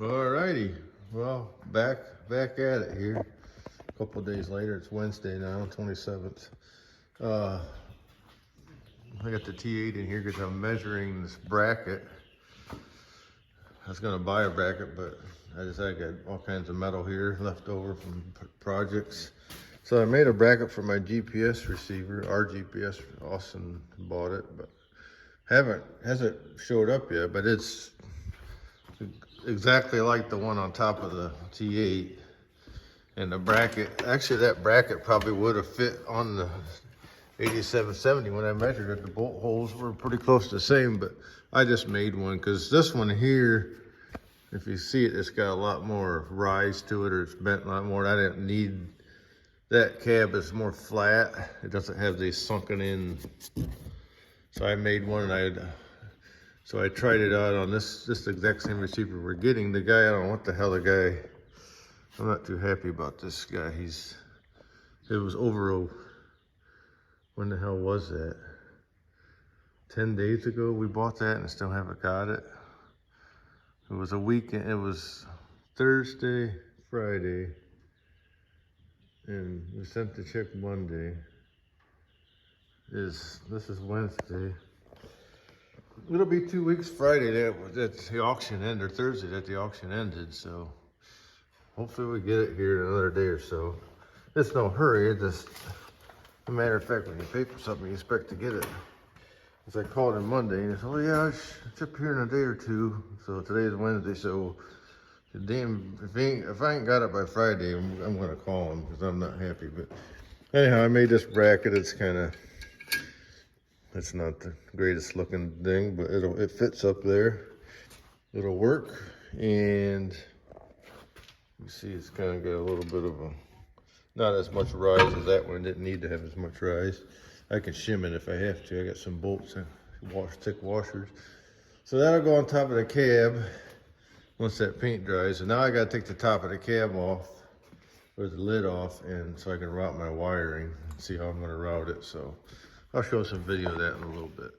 Alrighty, well, back at it here. A couple of days later, it's Wednesday now, 27th. I got the T8 in here because I'm measuring this bracket. I was gonna buy a bracket, but I got all kinds of metal here left over from projects. So I made a bracket for my GPS receiver. Our GPS, Austin bought it, but hasn't showed up yet, but it's exactly like the one on top of the T8. And the bracket, actually that bracket probably would have fit on the 8770 when I measured it. The bolt holes were pretty close to the same, but I just made one because this one here, if you see it, it's got a lot more rise to it, or it's bent a lot more. I didn't need that cab. Is more flat. It doesn't have these sunken in. So I made one, and so I tried it out on this exact same receiver we're getting. The guy, I don't know what the hell the guy, I'm not too happy about this guy. It was over, when the hell was that? 10 days ago we bought that and still haven't got it. It was a weekend, it was Thursday, Friday, and we sent the check Monday. This is Wednesday. It'll be 2 weeks Friday that the auction ended, or Thursday that the auction ended, so hopefully we get it here in another day or so. It's no hurry, it's just a matter of fact, when you pay for something, you expect to get it. As I called him Monday, and he said, "Oh yeah, it's up here in a day or two." So today is Wednesday, so damn, if I ain't got it by Friday, I'm gonna call him because I'm not happy. But anyhow, I made this bracket. It's not the greatest looking thing, but it fits up there. It'll work, and you see it's kind of got a little bit of not as much rise as that one. It didn't need to have as much rise. I can shim it if I have to. I got some bolts and thick washers. So that'll go on top of the cab once that paint dries. And now I gotta take the top of the cab off, or the lid off, and so I can route my wiring and see how I'm gonna route it. So I'll show some video of that in a little bit.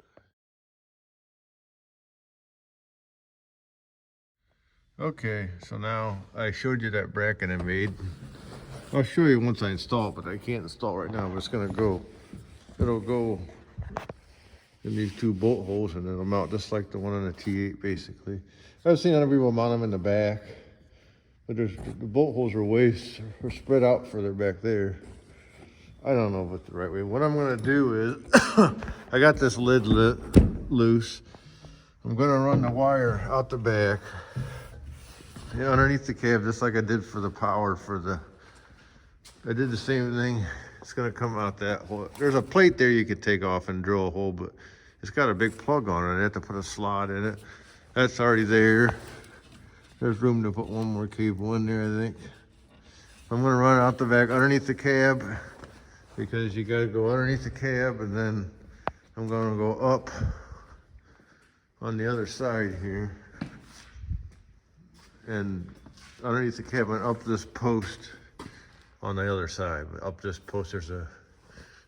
Okay, so now I showed you that bracket I made. I'll show you once I install it, but I can't install it right now. But it's gonna go, it'll go in these two bolt holes, and it'll mount just like the one on the T8 basically. I've seen other people mount them in the back, but the bolt holes are spread out further back there. I don't know if it's the right way. What I'm gonna do is, I got this lid loose. I'm gonna run the wire out the back, underneath the cab, just like I did for the power I did the same thing. It's gonna come out that hole. There's a plate there you could take off and drill a hole, but it's got a big plug on it. I have to put a slot in it. That's already there. There's room to put one more cable in there, I think. I'm gonna run out the back underneath the cab, because you gotta go underneath the cab, and then I'm gonna go up on the other side here, and underneath the cab and up this post on the other side. But up this post, this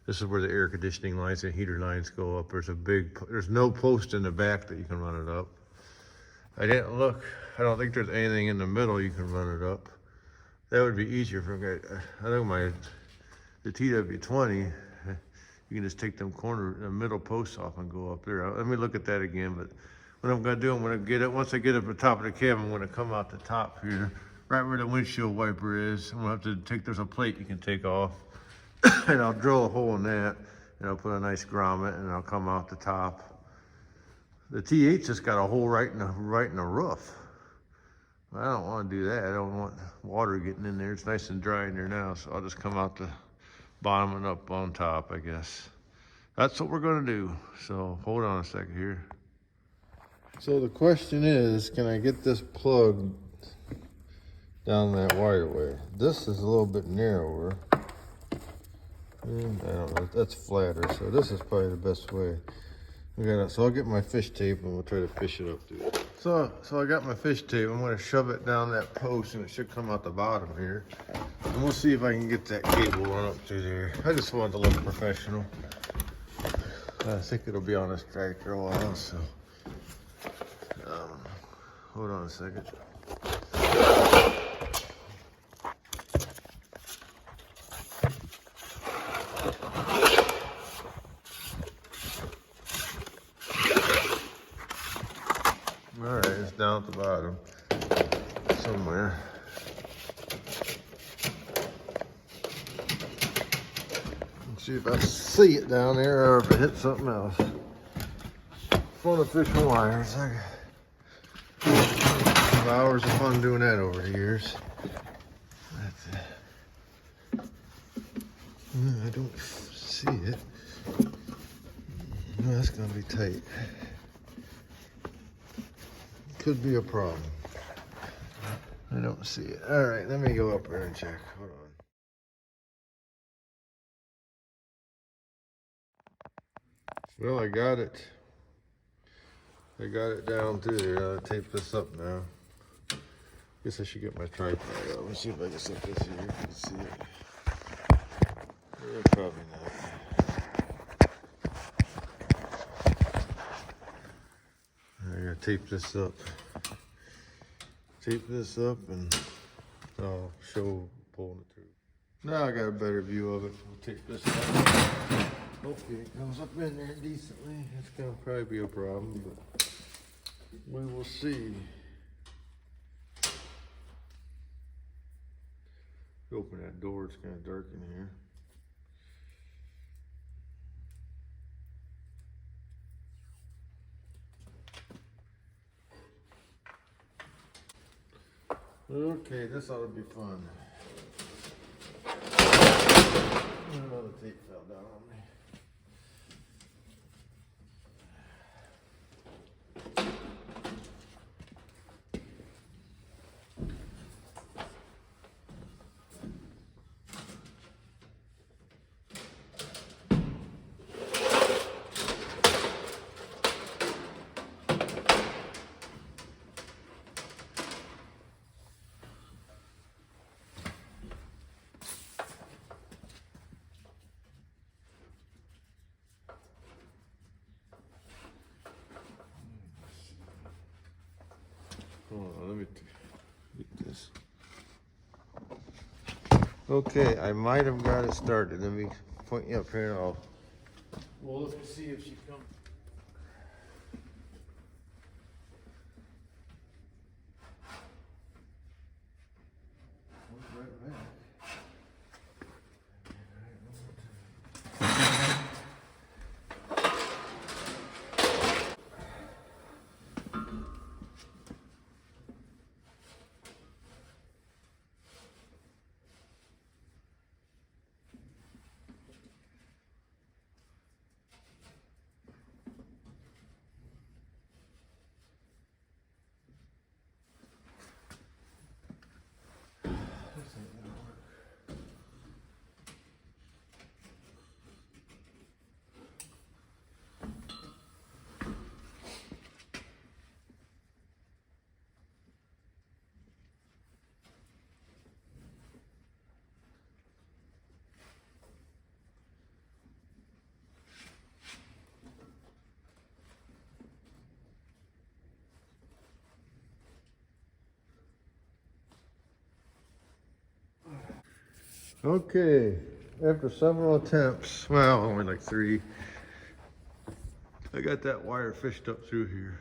is where the air conditioning lines and heater lines go up. There's no post in the back that you can run it up. I didn't look. I don't think there's anything in the middle you can run it up. That would be easier for me. I think the TW20, you can just take the middle posts off and go up there. Let me look at that again. But what I'm gonna do, once I get up the top of the cab, I'm gonna come out the top here, right where the windshield wiper is. I'm gonna have to there's a plate you can take off, and I'll drill a hole in that, and I'll put a nice grommet, and I'll come out the top. The T8's just got a hole right in the roof. I don't want to do that. I don't want water getting in there. It's nice and dry in there now, so I'll just come out the bottom and up on top, I guess. That's what we're gonna do. So hold on a second here. So the question is, can I get this plug down that wireway? This is a little bit narrower. I don't know, that's flatter, so this is probably the best way. So I'll get my fish tape and we'll try to fish it up through it. So I got my fish tape. I'm gonna shove it down that post, and it should come out the bottom here. And we'll see if I can get that cable run up through there. I just wanted to look professional. I think it'll be on this tractor a while, so. Hold on a second. the bottom somewhere. Let's see if I see it down there or if it hits something else. Fun official wires. I got hours of fun doing that over the years. I don't see it. No, that's gonna be tight. Could be a problem. I don't see it. All right, let me go up there and check. Hold on. Well, I got it. I got it down through there. I'll tape this up now. Guess I should get my tripod out. Let's see if I can set this here. You can see it. Yeah, probably not. I gotta tape this up. Tape this up and I'll show pulling it through. Now I got a better view of it. We'll tape this up. Hopefully it comes up in there decently. It's gonna probably be a problem, but we will see. Open that door, it's kind of dark in here. Okay, this ought to be fun. Another tape fell down on me. Hold on, let me get this. Okay, I might have got it started. Let me point you up here and I'll. Well, let me see if she comes. Right back. Okay, after several attempts, well, only like 3, I got that wire fished up through here.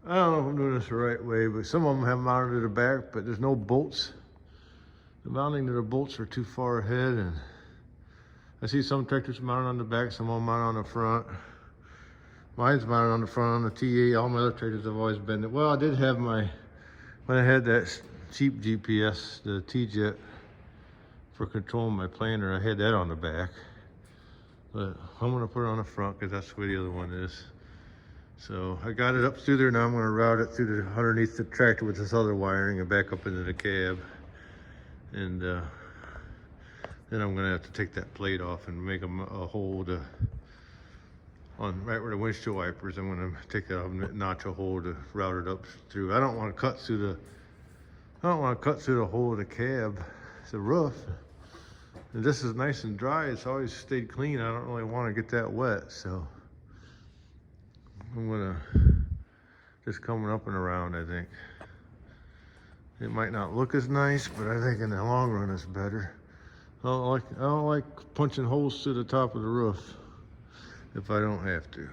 I don't know if I'm doing this the right way, but some of them have mounted to the back, but there's no bolts. The mounting to the bolts are too far ahead, and I see some tractors mounted on the back, some of them mounted on the front. Mine's mounted on the front on the TA. All my other tractors have always been, well, I did have my, when I had that cheap GPS, the T-Jet, for controlling my planer, I had that on the back, but I'm gonna put it on the front because that's where the other one is. So I got it up through there. Now I'm gonna route it through the underneath the tractor with this other wiring and back up into the cab, and then I'm gonna have to take that plate off and make a hole to, on right where the windshield wipers. I'm gonna take that off and notch a hole to route it up through. I don't want to cut through the hole of the cab, the roof. And this is nice and dry. It's always stayed clean. I don't really want to get that wet, so I'm gonna just coming up and around. I think it might not look as nice, but I think in the long run it's better. I don't like punching holes through the top of the roof if I don't have to.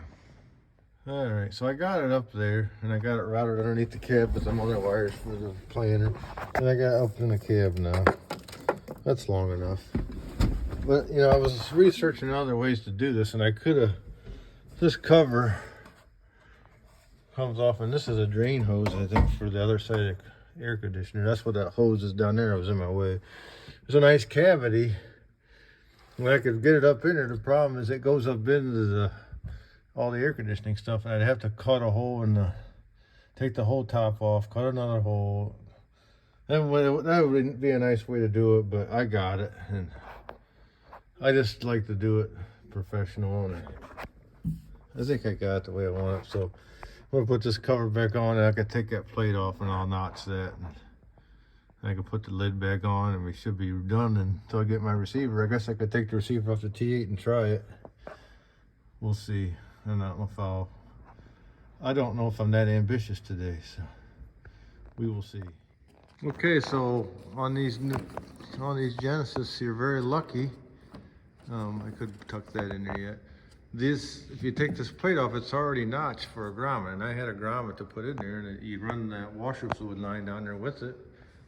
All right, so I got it up there, and I got it routed underneath the cab with some other wires for the planer, and I got it up in the cab now. That's long enough. But you know, I was researching other ways to do this, and I could have. This cover comes off, and this is a drain hose, I think, for the other side of the air conditioner. That's what that hose is down there. It was in my way. There's a nice cavity. When I could get it up in there, the problem is it goes up into all the air conditioning stuff, and I'd have to cut a hole and take the whole top off, cut another hole. That would be a nice way to do it, but I got it, and I just like to do it professional, and I think I got it the way I want it. So I'm gonna put this cover back on, and I can take that plate off, and I'll notch that, and I can put the lid back on, and we should be done until I get my receiver. I guess I could take the receiver off the T8 and try it. We'll see. I don't know if I'm that ambitious today, so we will see. Okay, so on these Genesis, you're very lucky. I could tuck that in there yet. This, if you take this plate off, it's already notched for a grommet, and I had a grommet to put in there, and you run that washer fluid line down there with it,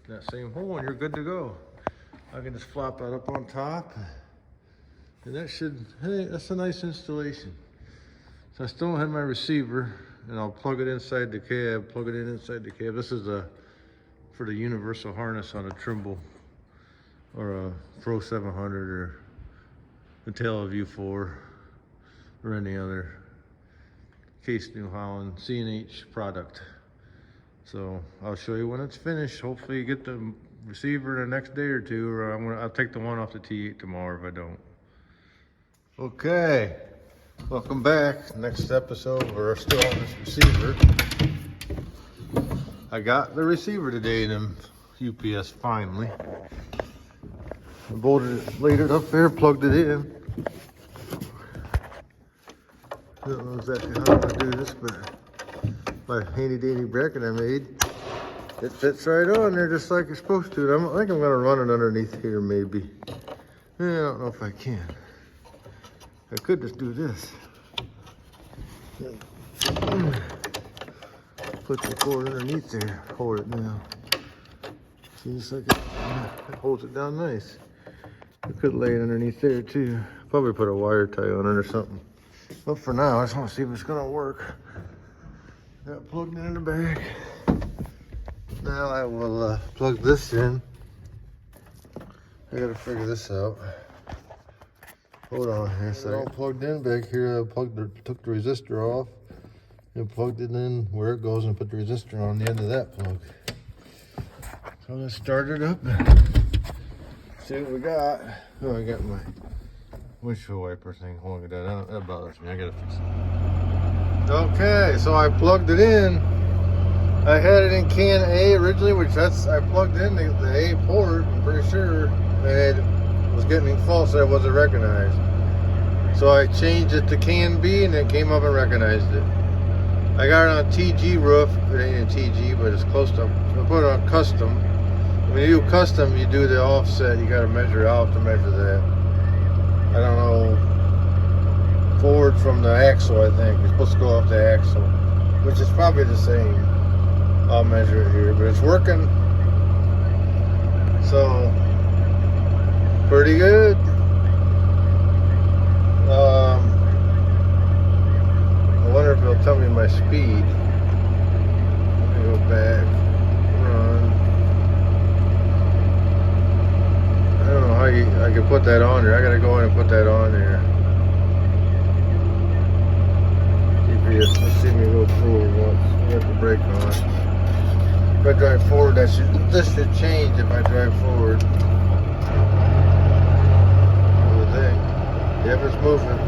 that same hole, and you're good to go. I can just flop that up on top, and that should, hey, that's a nice installation. So I still don't have my receiver, and I'll plug it inside the cab, plug it in inside the cab. This is for the universal harness on a Trimble or a Pro 700 or the tail of U4 or any other Case New Holland C&H product. So I'll show you when it's finished. Hopefully you get the receiver the next day or two, or I'll take the one off the T8 tomorrow if I don't. Okay. Welcome back. Next episode, we're still on this receiver. I got the receiver today in UPS finally. I bolted it, laid it up there, plugged it in. I don't know exactly how I'm gonna do this, but my handy dandy bracket I made, it fits right on there just like it's supposed to. I think I'm gonna run it underneath here maybe. Yeah, I don't know if I can. I could just do this. Put the cord underneath there, hold it down. See, just like it holds it down nice. I could lay it underneath there too. Probably put a wire tie on it or something. But for now, I just want to see if it's gonna work. Got it plugged in the back. Now I will plug this in. I gotta figure this out. Hold on here. So all plugged in back here. I took the resistor off and plugged it in where it goes and put the resistor on the end of that plug. So I'm gonna start it up and see what we got. Oh, I got my windshield wiper thing holding it down. That bothers me. I gotta fix it. Okay, so I plugged it in. I had it in can A originally, which I plugged in the A port. I'm pretty sure it was getting false, so it wasn't recognized. So I changed it to can B, and it came up and recognized it. I got it on TG roof. It ain't a TG, but it's close to. I put it on custom. When you do custom, you do the offset. You got to measure. I'll have to measure that. I don't know. Forward from the axle, I think. It's supposed to go off the axle, which is probably the same. I'll measure it here, but it's working. So pretty good. I wonder if it'll tell me my speed. Let me go back, run. I don't know how I can put that on there. I gotta go in and put that on there. GPS, let's see me go forward once. Let the brake on. If I drive forward, this should change if I drive forward. Yep, it's moving.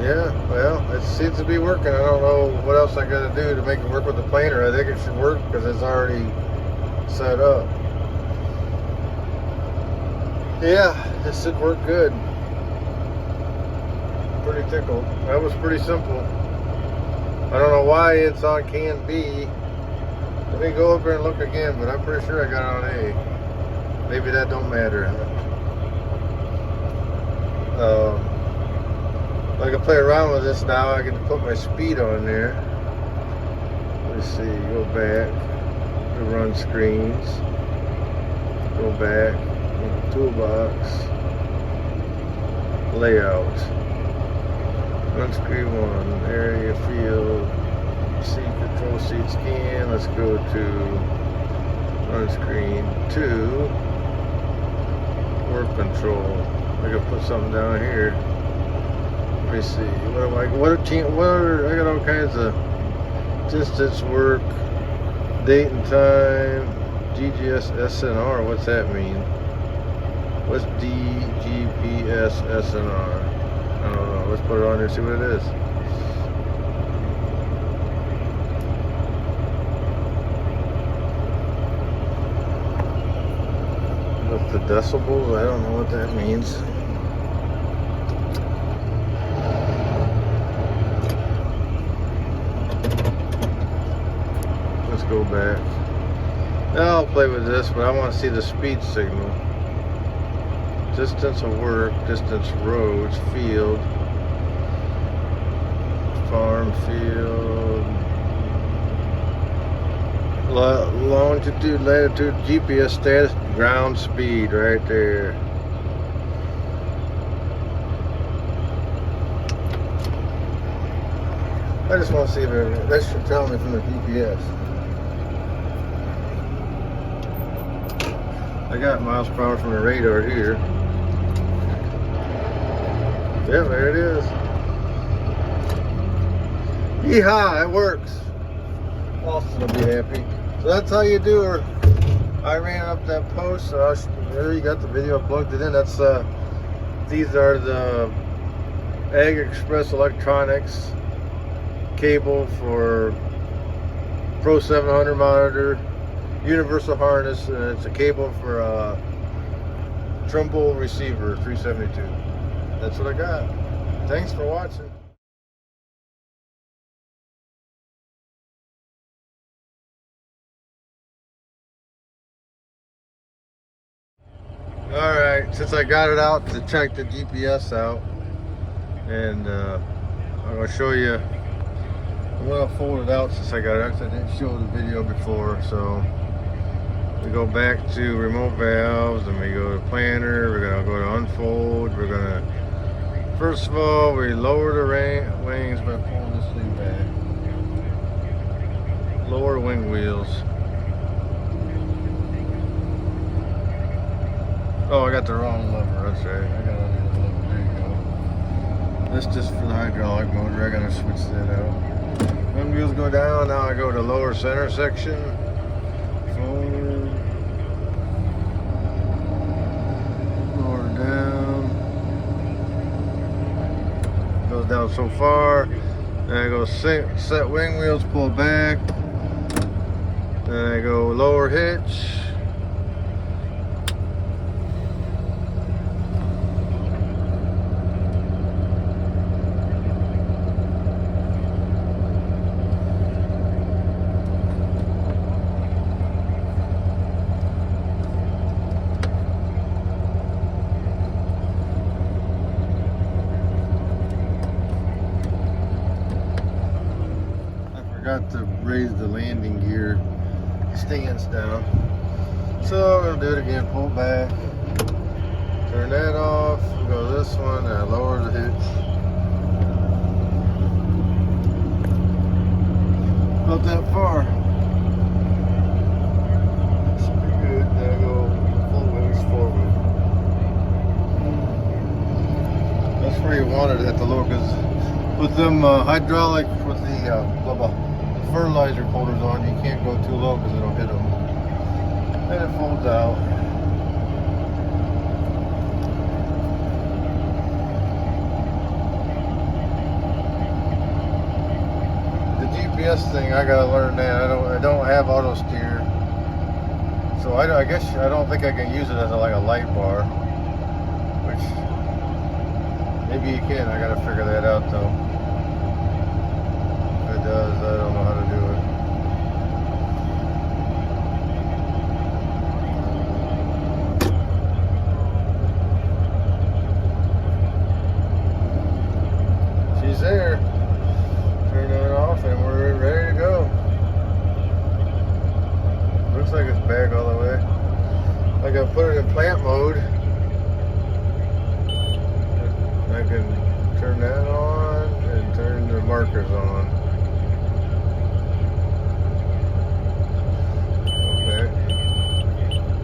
Yeah, well, it seems to be working. I don't know what else I got to do to make it work with the planer. I think it should work because it's already set up. Yeah, this should work good. Pretty tickled. That was pretty simple. I don't know why it's on can B. Let me go up there and look again, but I'm pretty sure I got it on A. Maybe that don't matter. I can play around with this now. I can put my speed on there. Let's see, go back to run screens. Go back, toolbox, layout. Run screen 1, area field, seat control seat scan. Let's go to run screen 2, work control. I can put something down here. Let me see. I got all kinds of distance, work, date and time, DGS SNR. What's that mean? What's DGPS SNR? I don't know. Let's put it on there, see what it is. What's the decibels? I don't know what that means. Let's go back. Now I'll play with this, but I want to see the speed signal. Distance of work, distance roads, field, farm field, longitude, latitude, GPS status, ground speed right there. I just want to see if that should tell me from the GPS. I got miles per hour from the radar here. Yeah, there it is. Yeehaw, it works. Austin will be happy. So that's how you do her. I ran up that post. So there you got the video. I plugged it in. That's these are the Ag Express Electronics cable for Pro 700 monitor, universal harness, and it's a cable for Trimble receiver 372. That's what I got. Thanks for watching. Alright, since I got it out to check the GPS out, and I'm going to show you, I'm going to fold it out since I got it out. I didn't show the video before, so we go back to remote valves, and we go to planner, we're going to go to unfold, we're going to, first of all, we lower the wings by pulling this thing back. Lower wing wheels. Oh, I got the wrong lever, that's right. I got the other lever, there you go. This just for the hydraulic motor, I gotta switch that out. Wing wheels go down, now I go to lower center section. Forward. Lower down. Goes down so far. Then I go set wing wheels, pull back. Then I go lower hitch. Forgot to raise the landing gear stands down, so I'm gonna do it again. Pull back, turn that off, go this one, and I lower the hitch. Not that far. Should be good. Then I go full wings forward. That's where you want it at the lower, because with them hydraulic, with the fertilizer holders on, you can't go too low because it'll hit them. Then it folds out. The GPS thing, I gotta learn that. I don't have auto steer, so I guess I don't think I can use it as like a light bar, which maybe you can. I gotta figure that out though. If it does, I don't know how to do it. looks like it's back all the way. I gotta put it in plant mode. I can turn that on and turn the markers on. Okay.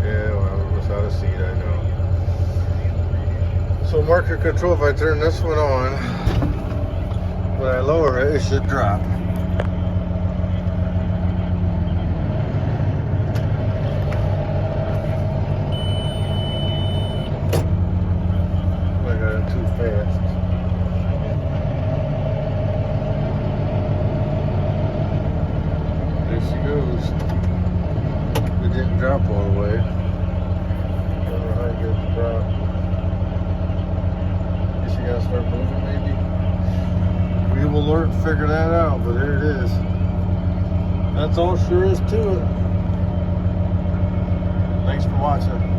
Yeah, well, it was out of seat, I know. So marker control, if I turn this one on, when I lower it, it should drop. I got it too fast. There she goes. It didn't drop all the way. I don't know how it gets to drop. Guess you gotta start moving maybe. We will learn to figure that out, but there it is. That's all sure is to it. Thanks for watching.